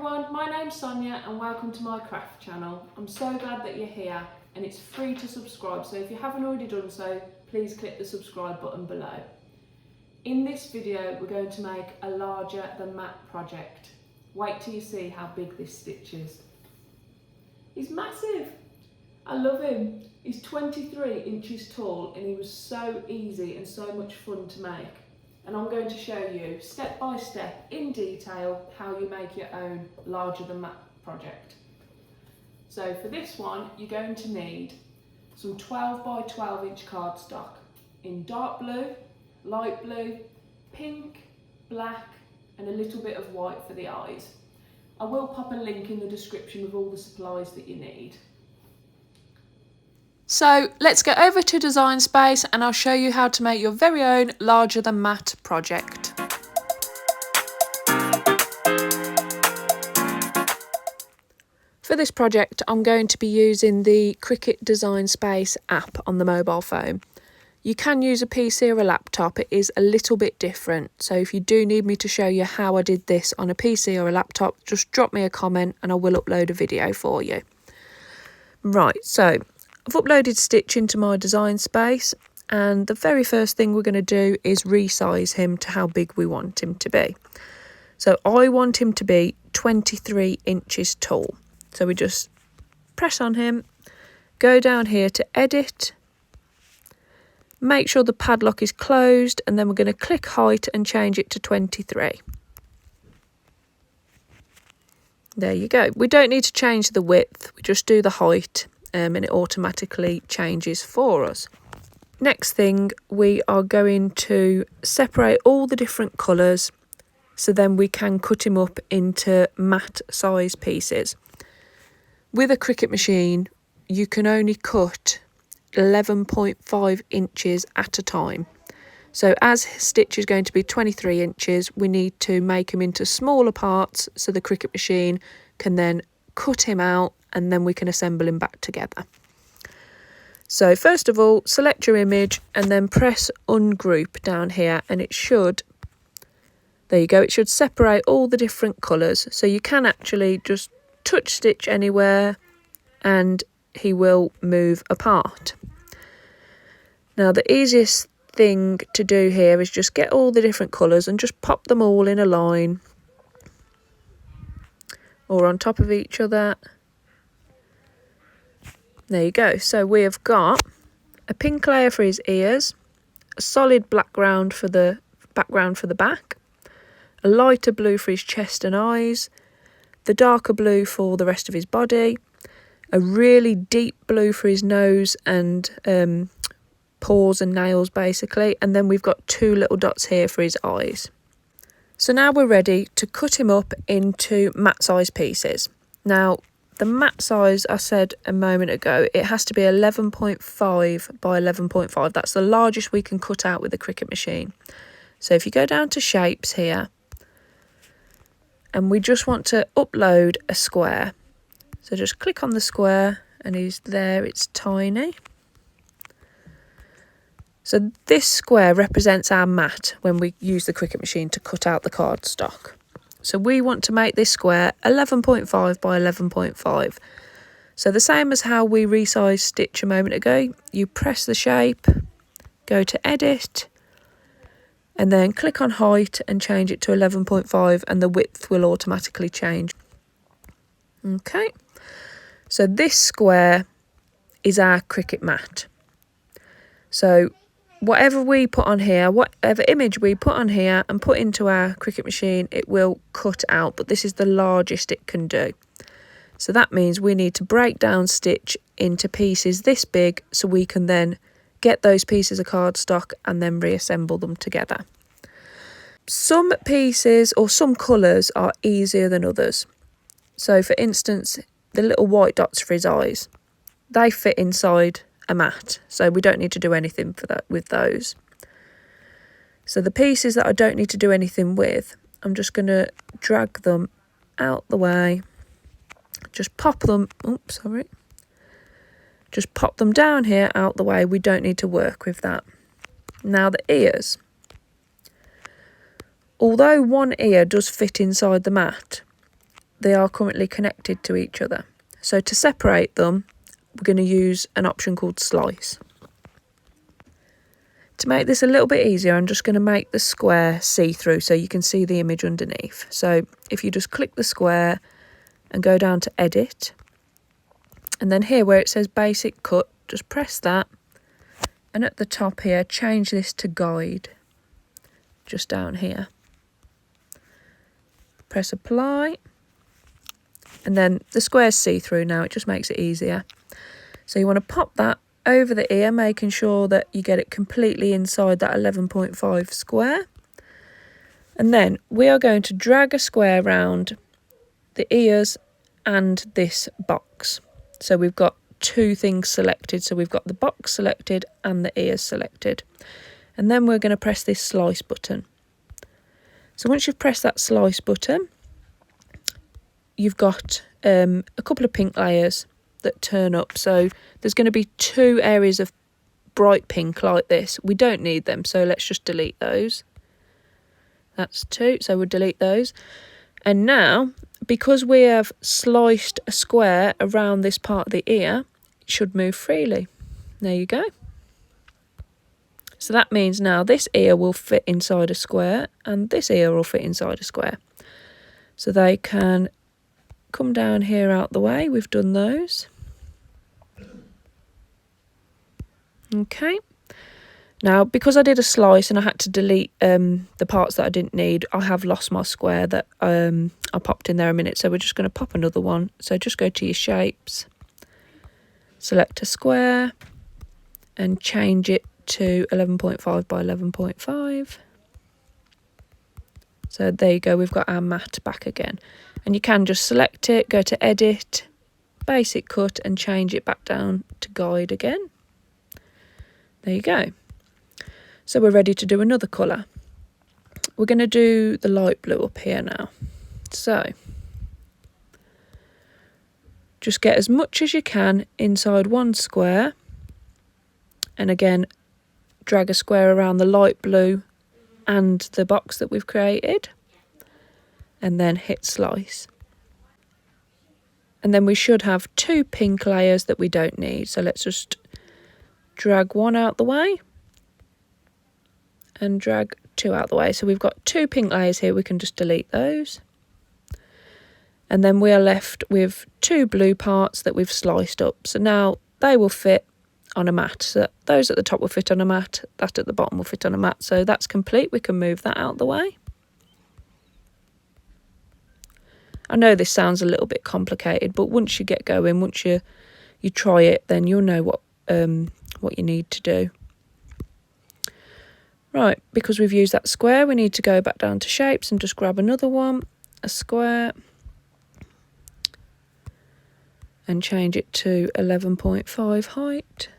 everyone, my name's Sonia and welcome to my craft channel. I'm so glad that you're here and it's free to subscribe, so if you haven't already done so, please click the subscribe button below. In this video we're going to make a larger than matte project. Wait till you see how big this stitch is. He's massive! I love him. He's 23 inches tall and he was so easy and so much fun to make. And I'm going to show you step by step in detail how you make your own larger than matte project. So for this one you're going to need some 12 by 12 inch cardstock in dark blue, light blue, pink, black and a little bit of white for the eyes. I will pop a link in the description with all the supplies that you need. So let's go over to Design Space and I'll show you how to make your very own larger than matte project. For this project I'm going to be using the Cricut Design Space app on the mobile phone. You can use a PC or a laptop, it is a little bit different, so if you do need me to show you how I did this on a PC or a laptop, just drop me a comment and I will upload a video for you. Right, so I've uploaded Stitch into my Design Space and the very first thing we're going to do is resize him to how big we want him to be. So I want him to be 23 inches tall. So we just press on him, go down here to edit, make sure the padlock is closed and then we're going to click height and change it to 23. There you go. We don't need to change the width, we just do the height. And it automatically changes for us. Next thing, we are going to separate all the different colours so then we can cut him up into matte size pieces. With a Cricut machine you can only cut 11.5 inches at a time. So as Stitch is going to be 23 inches, we need to make him into smaller parts so the Cricut machine can then cut him out and then we can assemble him back together. So first of all, select your image and then press ungroup down here and it should, there you go, it should separate all the different colours. So you can actually just touch Stitch anywhere and he will move apart. Now the easiest thing to do here is just get all the different colours and just pop them all in a line or on top of each other. There you go. So we have got a pink layer for his ears, a solid background for the back, a lighter blue for his chest and eyes, the darker blue for the rest of his body, a really deep blue for his nose and paws and nails basically, and then we've got two little dots here for his eyes. So now we're ready to cut him up into matte size pieces. Now the matte size, I said a moment ago, it has to be 11.5 by 11.5. That's the largest we can cut out with the Cricut machine. So if you go down to shapes here, and we just want to upload a square. So just click on the square and he's there, it's tiny. So this square represents our mat when we use the Cricut machine to cut out the cardstock. So we want to make this square 11.5 by 11.5. So the same as how we resized Stitch a moment ago, you press the shape, go to edit, and then click on height and change it to 11.5 and the width will automatically change. Okay, so this square is our Cricut mat. So whatever we put on here, whatever image we put on here and put into our Cricut machine, it will cut out, but this is the largest it can do. So that means we need to break down Stitch into pieces this big so we can then get those pieces of cardstock and then reassemble them together. Some pieces or some colours are easier than others. So for instance, the little white dots for his eyes, they fit inside a mat, so we don't need to do anything for that with those. So the pieces that I don't need to do anything with, I'm just going to drag them out the way, just pop them, just pop them down here out the way. We don't need to work with that. Now the ears, although one ear does fit inside the mat, they are currently connected to each other. So to separate them, we're going to use an option called slice. To make this a little bit easier, I'm just going to make the square see-through so you can see the image underneath. So if you just click the square and go down to edit, and then here where it says basic cut, just press that, and at the top here change this to guide, just down here. Press apply, and then the square's see-through now, it just makes it easier. So you want to pop that over the ear, making sure that you get it completely inside that 11.5 square. And then we are going to drag a square around the ears and this box. So we've got two things selected. So we've got the box selected and the ears selected. And then we're going to press this slice button. So once you've pressed that slice button, you've got a couple of pink layers that turn up. So there's going to be two areas of bright pink like this. We don't need them, so let's just delete those. That's two, so we'll delete those. And now, because we have sliced a square around this part of the ear, it should move freely. There you go. So that means now this ear will fit inside a square and this ear will fit inside a square. So they can come down here out the way. We've done those. Okay. Now, because I did a slice and I had to delete the parts that I didn't need, I have lost my square that I popped in there a minute. So we're just going to pop another one. So just go to your shapes, select a square and change it to 11.5 by 11.5. So there you go, we've got our mat back again. And you can just select it, go to edit, basic cut and change it back down to guide again. There you go. So we're ready to do another colour. We're going to do the light blue up here now. So just get as much as you can inside one square. And again, drag a square around the light blue and the box that we've created. And then hit slice. And then we should have two pink layers that we don't need. So let's just drag one out the way. And drag two out the way. So we've got two pink layers here. We can just delete those. And then we are left with two blue parts that we've sliced up. So now they will fit on a mat. So those at the top will fit on a mat. That at the bottom will fit on a mat. So that's complete. We can move that out the way. I know this sounds a little bit complicated, but once you get going, once you try it, then you'll know what you need to do. Right, because we've used that square, we need to go back down to shapes and just grab another one, a square, and change it to 11.5 height.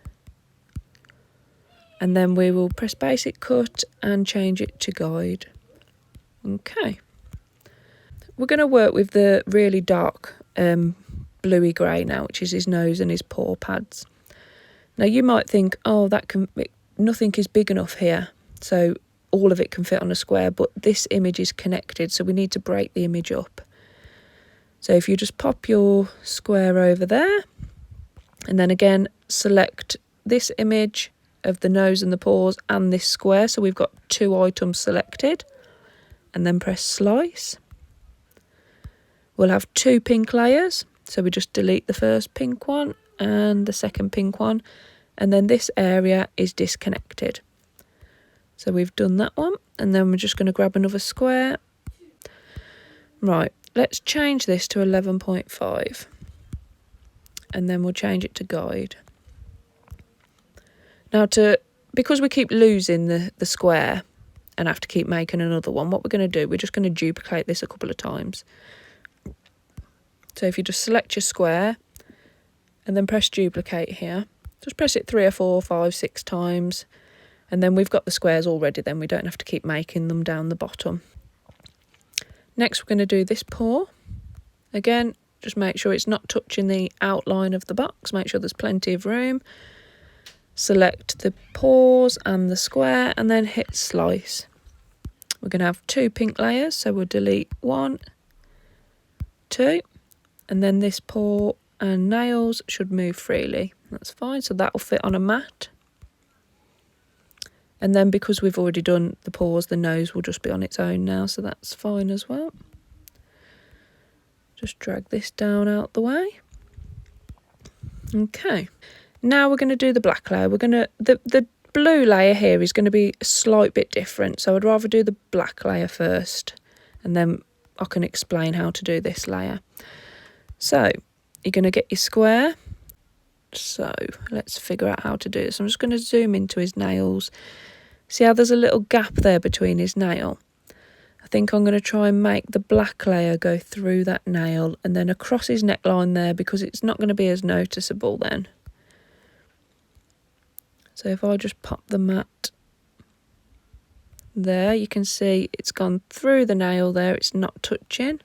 And then we will press basic cut and change it to guide. Okay. We're going to work with the really dark bluey grey now, which is his nose and his paw pads. Now you might think, oh, nothing is big enough here, so all of it can fit on a square, but this image is connected, so we need to break the image up. So if you just pop your square over there, and then again select this image of the nose and the paws and this square, so we've got two items selected, and then press slice. We'll have two pink layers, so we just delete the first pink one and the second pink one, and then this area is disconnected. So we've done that one, and then we're just going to grab another square. Right, let's change this to 11.5, and then we'll change it to guide. Now because we keep losing the square and have to keep making another one, what we're going to do, we're just going to duplicate this a couple of times. So if you just select your square and then press duplicate here, just press it 3 or 4 or 5, 6 times, and then we've got the squares already, then we don't have to keep making them down the bottom. Next we're going to do this paw. Again, just make sure it's not touching the outline of the box, make sure there's plenty of room. Select the paws and the square and then hit slice. We're going to have two pink layers, so we'll delete 1, 2, and then this paw and nails should move freely. That's fine, so that will fit on a mat. And then because we've already done the paws, the nose will just be on its own now, so that's fine as well. Just drag this down out the way. Okay, now we're going to do the black layer. The blue layer here is going to be a slight bit different, so I'd rather do the black layer first, and then I can explain how to do this layer. So you're going to get your square. So let's figure out how to do this. I'm just going to zoom into his nails. See how there's a little gap there between his nail? I think I'm going to try and make the black layer go through that nail and then across his neckline there, because it's not going to be as noticeable then. So if I just pop the mat there, you can see it's gone through the nail there, it's not touching,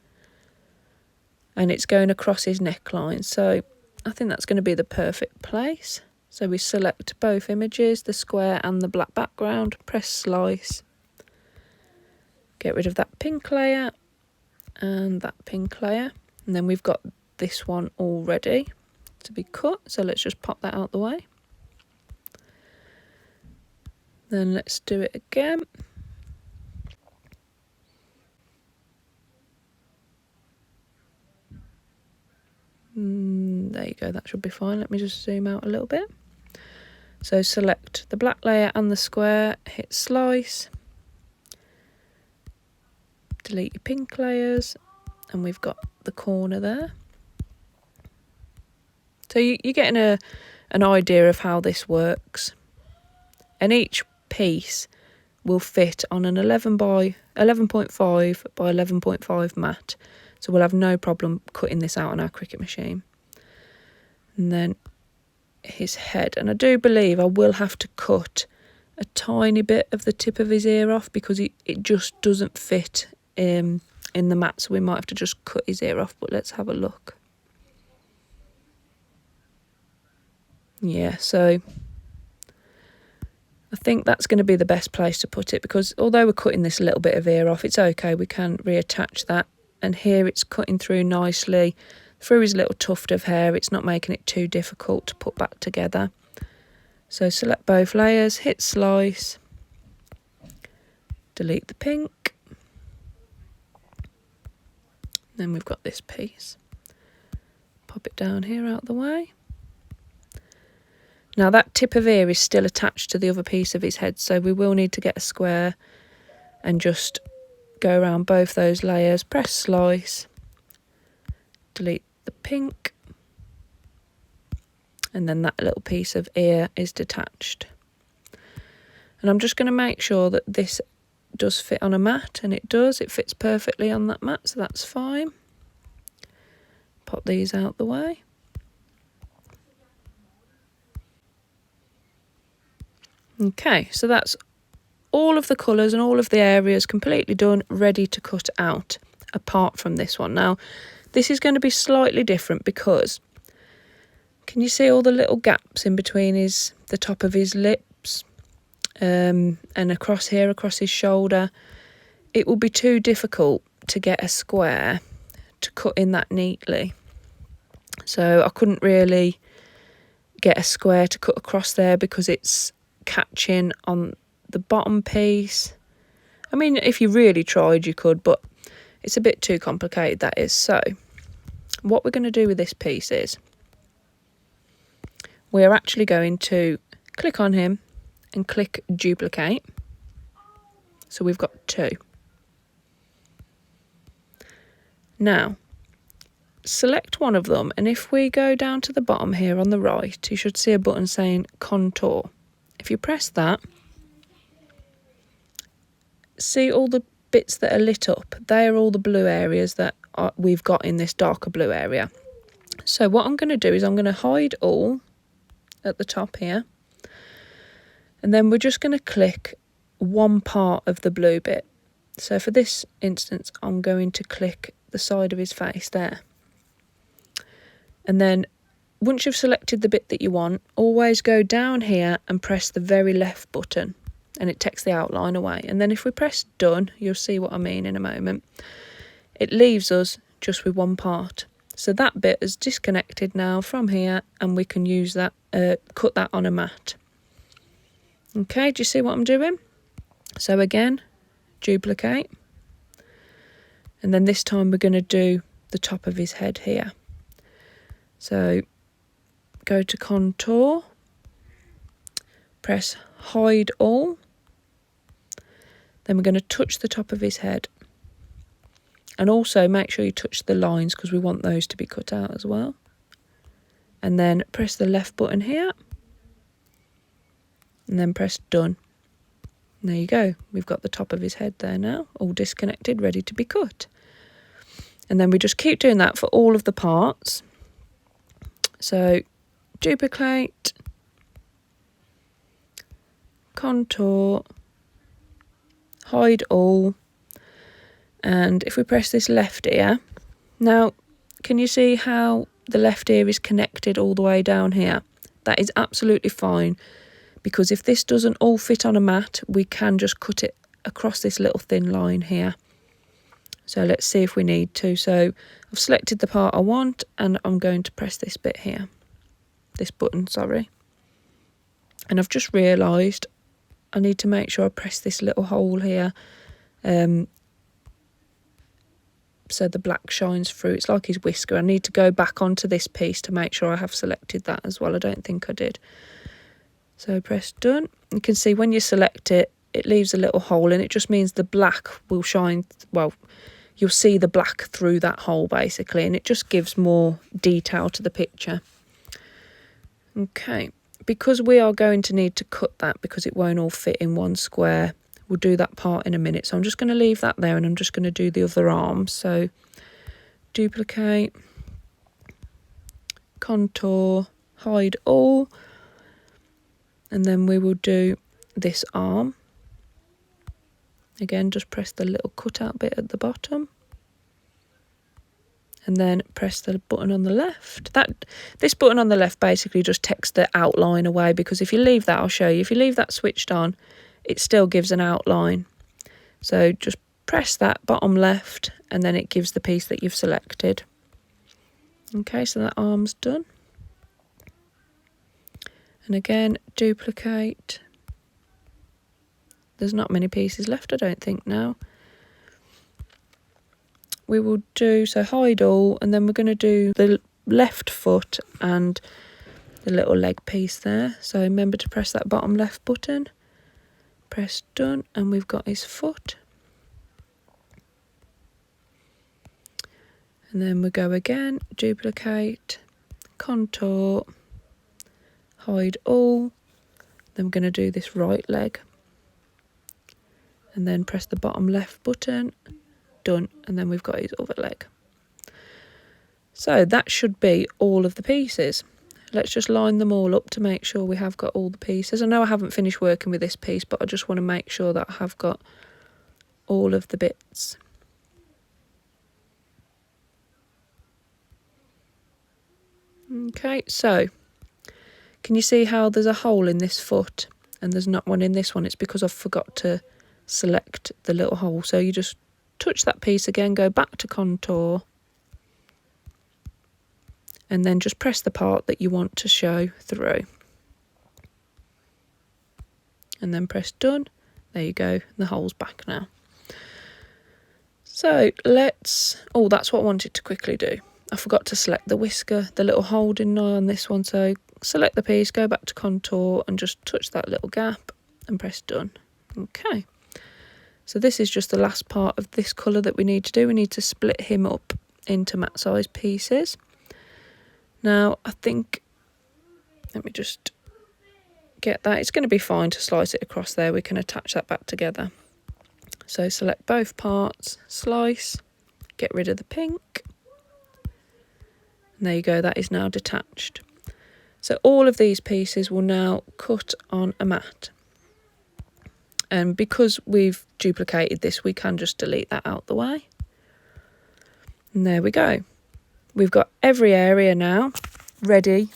and it's going across his neckline. So I think that's going to be the perfect place. So we select both images, the square and the black background, press slice, get rid of that pink layer and that pink layer, and then we've got this one all ready to be cut. So let's just pop that out the way. Then let's do it again. There you go, that should be fine. Let me just zoom out a little bit. So select the black layer and the square, hit slice, delete your pink layers, and we've got the corner there. So you're getting an idea of how this works. And each piece will fit on an 11 by 11.5 by 11.5 mat. So we'll have no problem cutting this out on our Cricut machine. And then his head. And I do believe I will have to cut a tiny bit of the tip of his ear off, because it just doesn't fit in the mat. So we might have to just cut his ear off, but let's have a look. Yeah, so I think that's going to be the best place to put it, because although we're cutting this little bit of ear off, it's okay, we can reattach that. And here it's cutting through nicely through his little tuft of hair. It's not making it too difficult to put back together. So select both layers, hit slice, delete the pink. Then we've got this piece. Pop it down here out the way. Now that tip of ear is still attached to the other piece of his head, so we will need to get a square and just go around both those layers, press slice, delete the pink, and then that little piece of ear is detached. And I'm just going to make sure that this does fit on a mat, and it does. It fits perfectly on that mat, so that's fine. Pop these out the way. Okay, so that's all of the colours and all of the areas completely done, ready to cut out, apart from this one. Now, this is going to be slightly different because, can you see all the little gaps in between the top of his lips and across here, across his shoulder? It will be too difficult to get a square to cut in that neatly. So I couldn't really get a square to cut across there because it's catching on the bottom piece. I mean, if you really tried you could, but it's a bit too complicated, that is. So what we're going to do with this piece is we're actually going to click on him and click duplicate. So we've got 2. Now select one of them, and if we go down to the bottom here on the right, you should see a button saying contour. If you press that, see all the bits that are lit up? They are all the blue areas that we've got in this darker blue area. So what I'm going to do is I'm going to hide all at the top here, and then we're just going to click one part of the blue bit. So for this instance, I'm going to click the side of his face there. And then once you've selected the bit that you want, always go down here and press the very left button, and it takes the outline away. And then if we press done, you'll see what I mean in a moment. It leaves us just with one part. So that bit is disconnected now from here, and we can use that, cut that on a mat. Okay, do you see what I'm doing? So again, duplicate, and then this time we're going to do the top of his head here. So go to contour, press hide all, then we're going to touch the top of his head, and also make sure you touch the lines because we want those to be cut out as well. And then press the left button here, and then press done. And there you go, we've got the top of his head there now, all disconnected, ready to be cut. And then we just keep doing that for all of the parts. So duplicate, contour, hide all, and if we press this left ear, now can you see how the left ear is connected all the way down here? That is absolutely fine, because if this doesn't all fit on a mat, we can just cut it across this little thin line here. So let's see if we need to. So I've selected the part I want, and I'm going to press this bit here, this button, sorry. And I've just realised I need to make sure I press this little hole here, so the black shines through. It's like his whisker. I need to go back onto this piece to make sure I have selected that as well. I don't think I did. So press done. You can see when you select it, it leaves a little hole, and it just means the black will shine, well, you'll see the black through that hole basically, and it just gives more detail to the picture. Okay, because we are going to need to cut that because it won't all fit in one square, we'll do that part in a minute. So I'm just going to leave that there, and I'm just going to do the other arm. So duplicate, contour, hide all, and then we will do this arm. Again, just press the little cutout bit at the bottom, and then press the button on the left. This button on the left basically just takes the outline away, because if you leave that, I'll show you, if you leave that switched on, it still gives an outline. So just press that bottom left, and then it gives the piece that you've selected. Okay, so that arm's done. And again, duplicate. There's not many pieces left, I don't think, now. We will do, so hide all, and then we're going to do the left foot and the little leg piece there. So remember to press that bottom left button, press done, and we've got his foot. And then we go again, duplicate, contour, hide all. Then we're going to do this right leg, and then press the bottom left button, done, and then we've got his other leg. So that should be all of the pieces. Let's just line them all up to make sure we have got all the pieces. I know I haven't finished working with this piece, but I just want to make sure that I have got all of the bits. Okay, so can you see how there's a hole in this foot and there's not one in this one? It's because I've forgot to select the little hole. So you just touch that piece again, go back to contour, and then just press the part that you want to show through, and then press done. There you go, the hole's back now. So that's what I wanted to quickly do. I forgot to select the whisker, the little hole, didn't I, on this one? So select the piece, go back to contour, and just touch that little gap and press done. Okay, so this is just the last part of this colour that we need to do. We need to split him up into mat size pieces. Now I think, let me just get that, it's going to be fine to slice it across there. We can attach that back together. So select both parts, slice, get rid of the pink, and there you go, that is now detached. So all of these pieces will now cut on a mat. And because we've duplicated this, we can just delete that out the way. And there we go. We've got every area now ready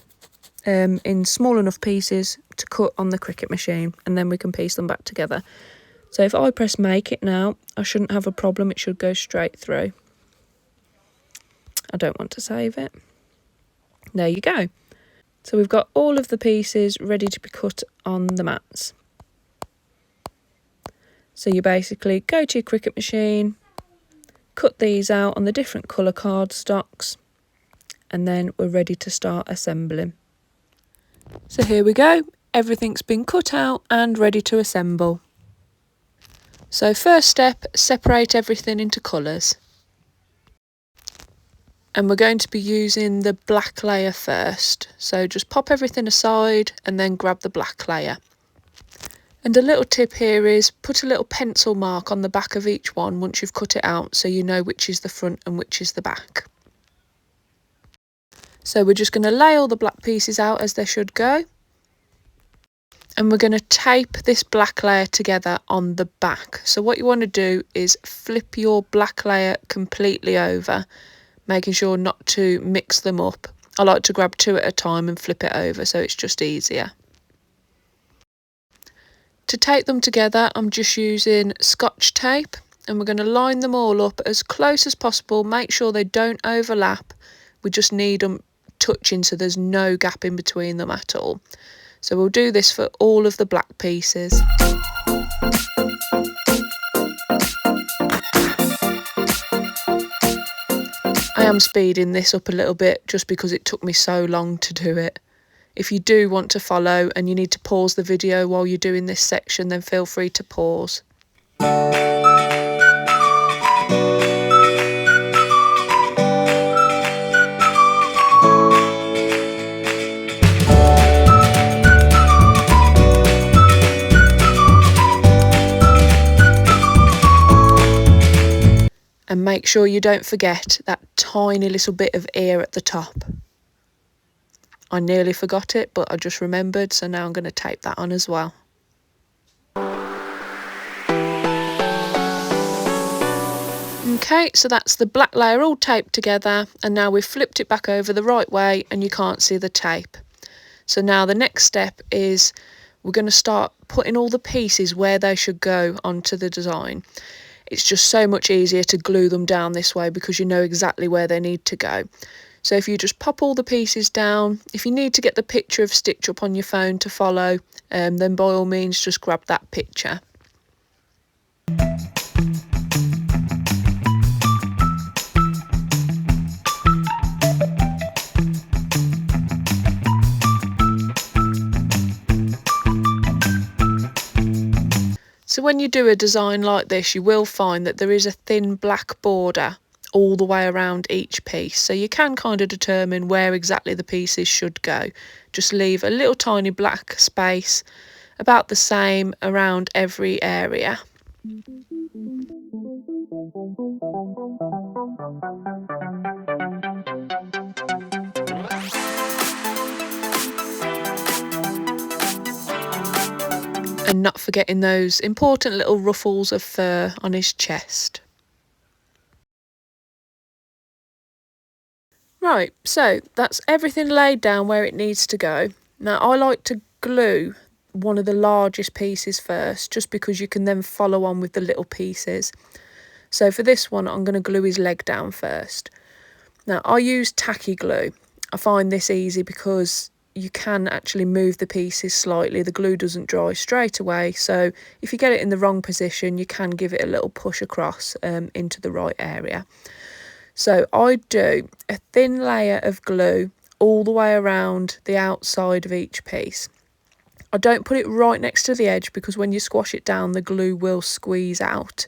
in small enough pieces to cut on the Cricut machine, and then we can piece them back together. So if I press make it now, I shouldn't have a problem, it should go straight through. I don't want to save it. There you go. So we've got all of the pieces ready to be cut on the mats. So you basically go to your Cricut machine, cut these out on the different colour cardstocks, and then we're ready to start assembling. So here we go, everything's been cut out and ready to assemble. So first step, separate everything into colours. And we're going to be using the black layer first. So just pop everything aside and then grab the black layer. And a little tip here is put a little pencil mark on the back of each one once you've cut it out so you know which is the front and which is the back. So we're just going to lay all the black pieces out as they should go. And we're going to tape this black layer together on the back. So what you want to do is flip your black layer completely over, making sure not to mix them up. I like to grab two at a time and flip it over so it's just easier. To tape them together, I'm just using Scotch tape, and we're going to line them all up as close as possible. Make sure they don't overlap. We just need them touching so there's no gap in between them at all. So we'll do this for all of the black pieces. I am speeding this up a little bit just because it took me so long to do it. If you do want to follow and you need to pause the video while you're doing this section, then feel free to pause. And make sure you don't forget that tiny little bit of ear at the top. I nearly forgot it, but I just remembered, so now I'm going to tape that on as well. Okay, so that's the black layer all taped together, and now we've flipped it back over the right way and you can't see the tape. So now the next step is we're going to start putting all the pieces where they should go onto the design. It's just so much easier to glue them down this way because you know exactly where they need to go. So if you just pop all the pieces down, if you need to get the picture of Stitch up on your phone to follow, then by all means just grab that picture. So when you do a design like this, you will find that there is a thin black border all the way around each piece. So you can kind of determine where exactly the pieces should go. Just leave a little tiny black space, about the same around every area. And not forgetting those important little ruffles of fur on his chest. Right, so that's everything laid down where it needs to go. Now I like to glue one of the largest pieces first, just because you can then follow on with the little pieces. So for this one, I'm going to glue his leg down first. Now I use tacky glue. I find this easy because you can actually move the pieces slightly. The glue doesn't dry straight away, so if you get it in the wrong position, you can give it a little push across into the right area. So I do a thin layer of glue all the way around the outside of each piece. I don't put it right next to the edge because when you squash it down, the glue will squeeze out.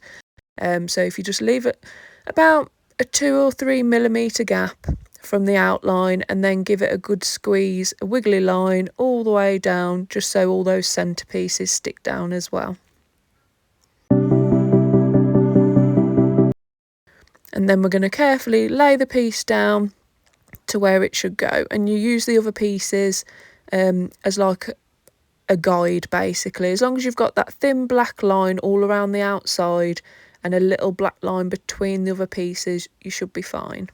So if you just leave it about a 2 or 3 millimetre gap from the outline and then give it a good squeeze, a wiggly line all the way down, just so all those centre pieces stick down as well. And then we're going to carefully lay the piece down to where it should go, and you use the other pieces as like a guide basically. As long as you've got that thin black line all around the outside and a little black line between the other pieces, you should be fine.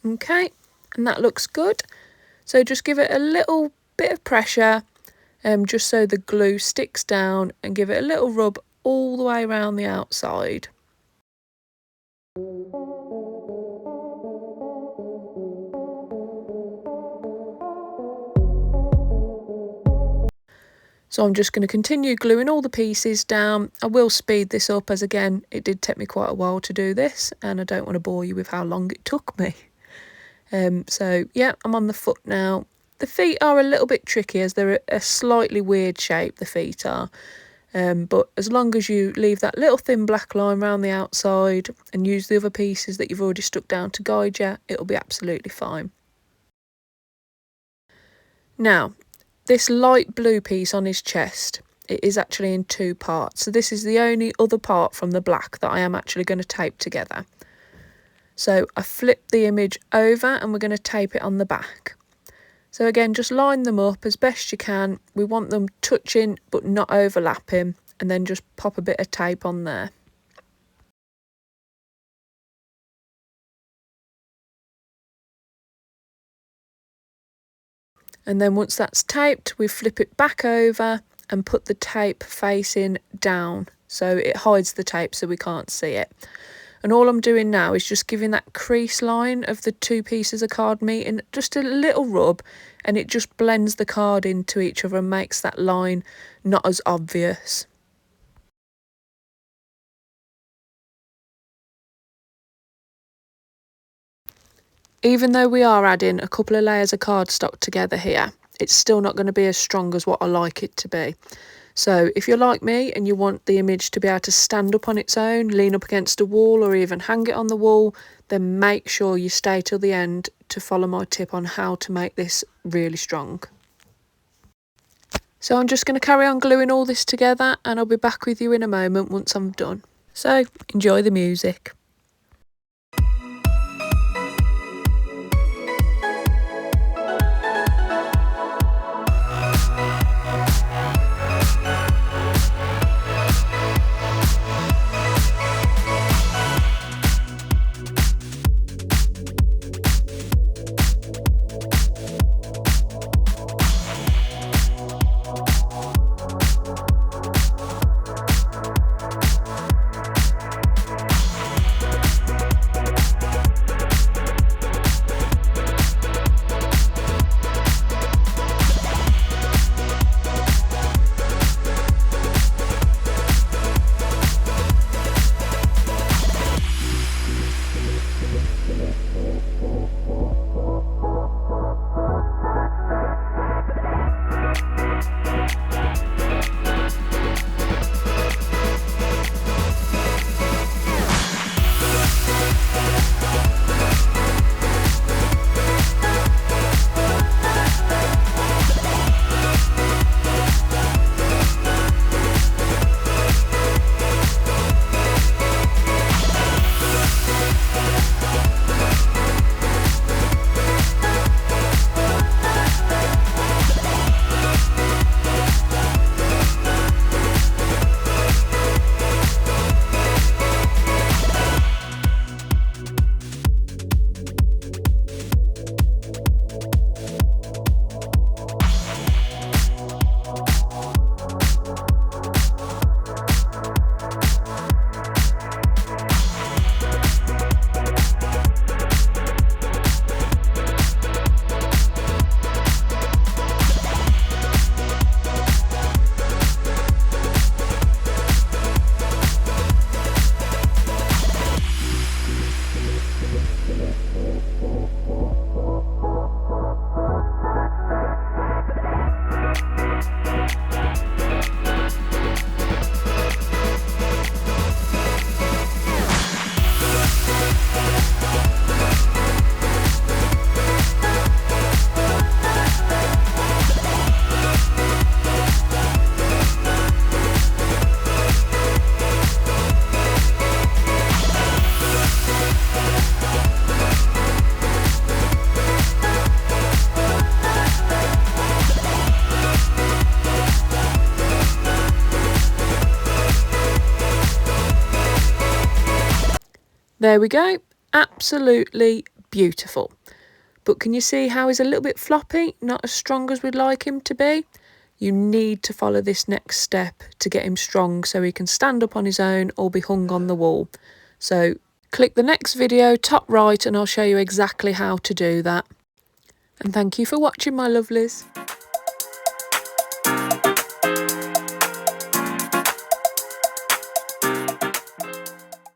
Okay, and that looks good. So just give it a little bit of pressure just so the glue sticks down, and give it a little rub all the way around the outside. So I'm just going to continue gluing all the pieces down. I will speed this up, as again, it did take me quite a while to do this, and I don't want to bore you with how long it took me. So yeah, I'm on the foot now. The feet are a little bit tricky, as they're a slightly weird shape, the feet are. But as long as you leave that little thin black line around the outside and use the other pieces that you've already stuck down to guide you, it'll be absolutely fine. Now, this light blue piece on his chest, it is actually in two parts. So this is the only other part from the black that I am actually going to tape together. So I flip the image over and we're going to tape it on the back. So again, just line them up as best you can. We want them touching but not overlapping, and then just pop a bit of tape on there. And then once that's taped, we flip it back over and put the tape facing down, so it hides the tape so we can't see it. And all I'm doing now is just giving that crease line of the two pieces of card meeting just a little rub, and it just blends the card into each other and makes that line not as obvious. Even though we are adding a couple of layers of cardstock together here, it's still not going to be as strong as what I like it to be. So if you're like me and you want the image to be able to stand up on its own, lean up against a wall, or even hang it on the wall, then make sure you stay till the end to follow my tip on how to make this really strong. So I'm just going to carry on gluing all this together, and I'll be back with you in a moment once I'm done. So enjoy the music. There we go, absolutely beautiful. But can you see how he's a little bit floppy, not as strong as we'd like him to be? You need to follow this next step to get him strong so he can stand up on his own or be hung on the wall. So click the next video top right and I'll show you exactly how to do that. And thank you for watching, my lovelies.